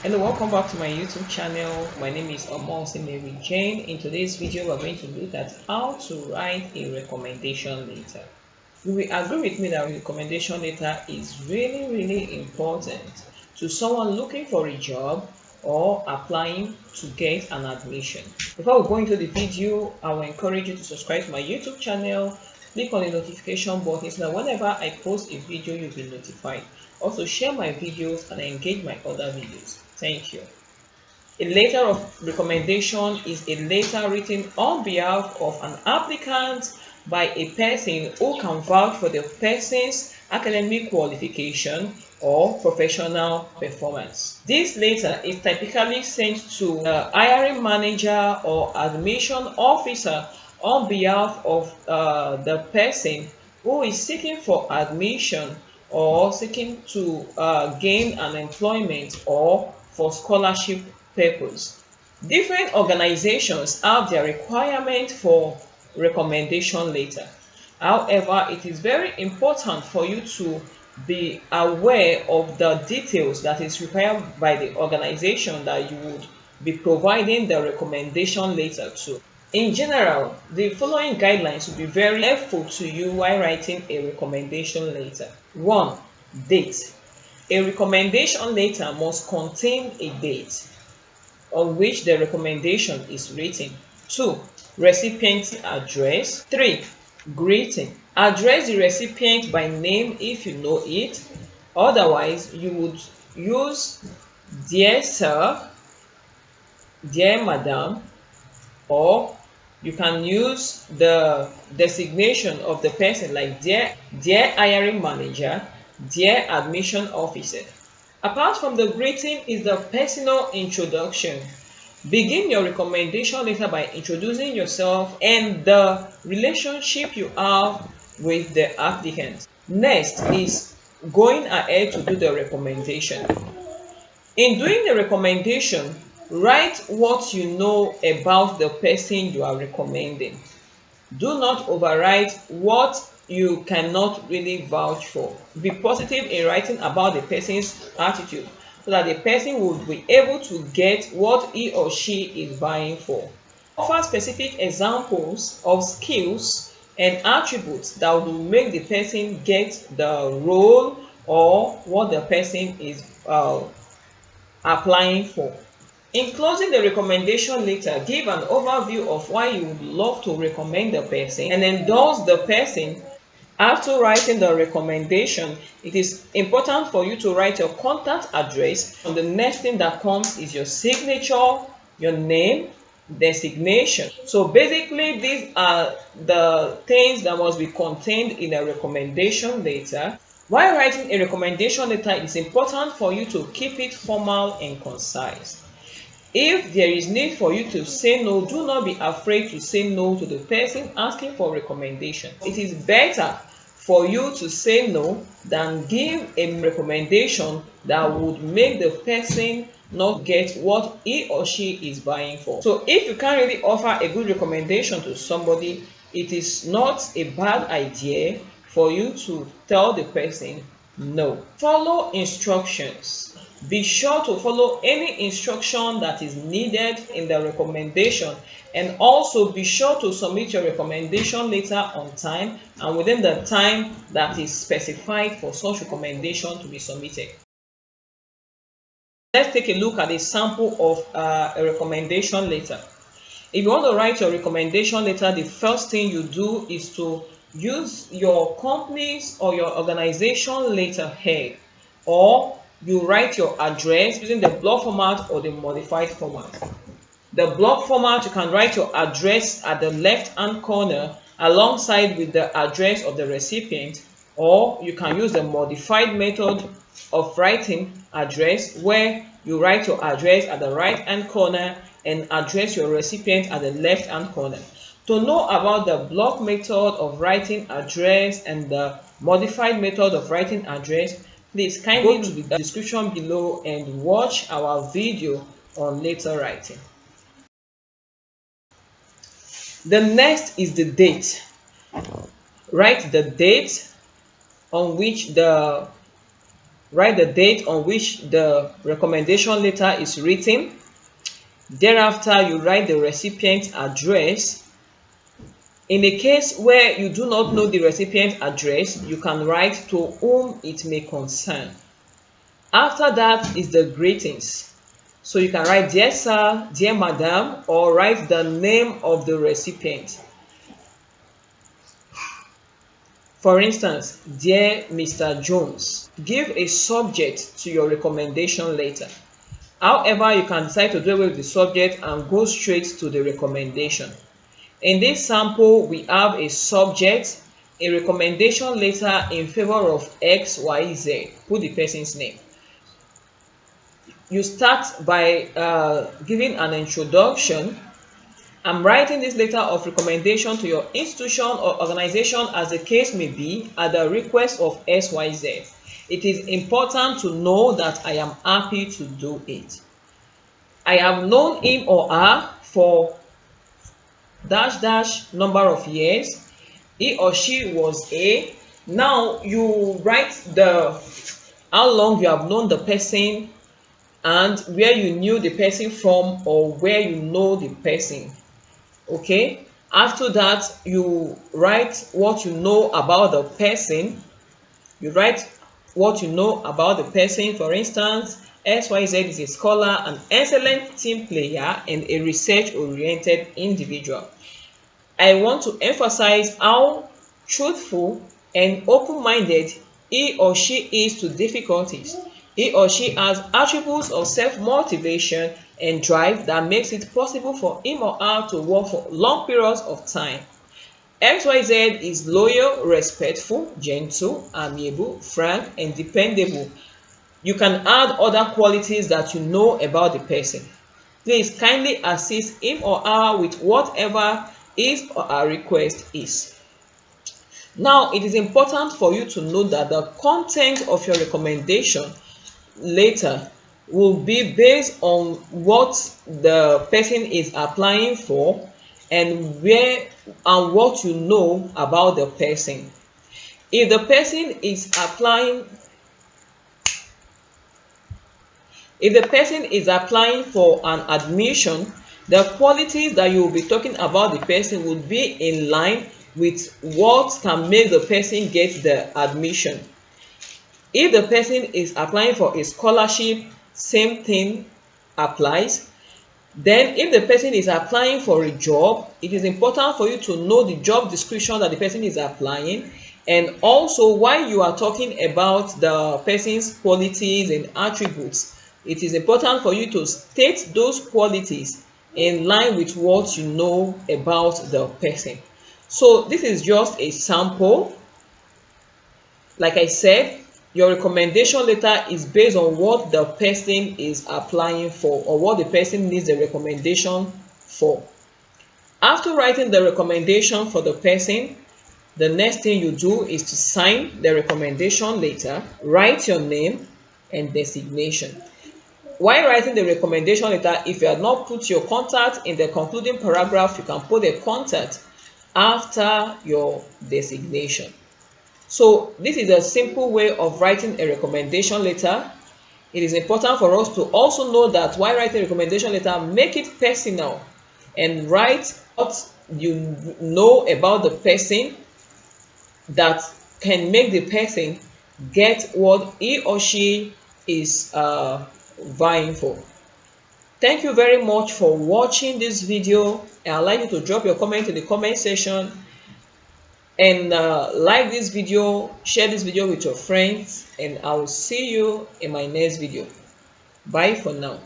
Hello, welcome back to my YouTube channel. My name is Omonsi Mary Jane. In today's video, we're going to look at how to write a recommendation letter. You will agree with me that a recommendation letter is really important to someone looking for a job or applying to get an admission. Before we go into the video, I will encourage you to subscribe to my YouTube channel, click on the notification button so that whenever I post a video, you'll be notified. Also, share my videos and engage my other videos. Thank you. A letter of recommendation is a letter written on behalf of an applicant by a person who can vouch for the person's academic qualification or professional performance. This letter is typically sent to the hiring manager or admission officer on behalf of the person who is seeking for admission or seeking to gain an employment or for scholarship purpose. Different organizations have their requirement for recommendation letter. However, it is very important for you to be aware of the details that is required by the organization that you would be providing the recommendation letter to. In general, the following guidelines will be very helpful to you while writing a recommendation letter. 1. Date. A recommendation letter must contain a date on which the recommendation is written. 2. Recipient address. 3. Greeting. Address the recipient by name if you know it. Otherwise, you would use dear sir, dear madam, or you can use the designation of the person like dear hiring manager, dear admission officer. Apart from the greeting is the personal introduction. Begin your recommendation letter by introducing yourself and the relationship you have with the applicant. Next is going ahead to do the recommendation. In doing the recommendation, write what you know about the person you are recommending. Do not overwrite what you cannot really vouch for. Be positive in writing about the person's attitude so that the person will be able to get what he or she is vying for. Offer specific examples of skills and attributes that will make the person get the role or what the person is applying for. In closing the recommendation letter, give an overview of why you would love to recommend the person and endorse the person. After writing the recommendation, it is important for you to write your contact address. And the next thing that comes is your signature, your name, designation. So basically, these are the things that must be contained in a recommendation letter. While writing a recommendation letter, it is important for you to keep it formal and concise. If there is need for you to say no, do not be afraid to say no to the person asking for recommendation. It is better for you to say no than give a recommendation that would make the person not get what he or she is buying for. So if you can't really offer a good recommendation to somebody, it is not a bad idea for you to tell the person no. Follow instructions. Be sure to follow any instruction that is needed in the recommendation, and also be sure to submit your recommendation letter on time and within the time that is specified for such recommendation to be submitted. Let's take a look at a sample of a recommendation letter. If you want to write your recommendation letter, the first thing you do is to use your company's or your organization letterhead, or you write your address using the block format or the modified format. The block format, you can write your address at the left hand corner alongside with the address of the recipient, or you can use the modified method of writing address where you write your address at the right hand corner and address your recipient at the left hand corner. To know about the block method of writing address and the modified method of writing address, please kindly go to the description below and watch our video on letter writing. The next is the date. Write the date on which the write the date on which the recommendation letter is written. Thereafter, you write the recipient address. In a case where you do not know the recipient address, you can write to whom it may concern. After that is the greetings. So you can write dear sir, dear madam, or write the name of the recipient. For instance, dear Mr. Jones. Give a subject to your recommendation letter. However, you can decide to do away with the subject and go straight to the recommendation. In this sample, we have a subject, a recommendation letter in favor of XYZ. Put the person's name. You start by giving an introduction. I'm writing this letter of recommendation to your institution or organization, as the case may be, at the request of XYZ. It is important to know that I am happy to do it. I have known him or her for dash number of years. He or she was a. Now you write the how long you have known the person and where you knew the person from, or where you know the person. Okay, after that you write what you know about the person. You write what you know about the person. For instance, XYZ is a scholar, an excellent team player, and a research-oriented individual. I want to emphasize how truthful and open-minded he or she is to difficulties. He or she has attributes of self-motivation and drive that makes it possible for him or her to work for long periods of time. XYZ is loyal, respectful, gentle, amiable, frank, and dependable. You can add other qualities that you know about the person. Please kindly assist him or her with whatever his or her request is. Now, it is important for you to know that the content of your recommendation later will be based on what the person is applying for and where and what you know about the person. If the person is applying for an admission, the qualities that you will be talking about the person would be in line with what can make the person get the admission. If the person is applying for a scholarship, same thing applies. Then if the person is applying for a job, it is important for you to know the job description that the person is applying, and also while you are talking about the person's qualities and attributes, it is important for you to state those qualities in line with what you know about the person. So this is just a sample. Like I said, your recommendation letter is based on what the person is applying for or what the person needs the recommendation for. After writing the recommendation for the person, the next thing you do is to sign the recommendation letter, write your name and designation. While writing the recommendation letter, if you have not put your contact in the concluding paragraph, you can put a contact after your designation. So this is a simple way of writing a recommendation letter. It is important for us to also know that while writing a recommendation letter, make it personal and write what you know about the person that can make the person get what he or she is vying for. Thank you very much for watching this video, and I'd like you to drop your comment in the comment section and like this video, share this video with your friends, and I will see you in my next video. Bye for now.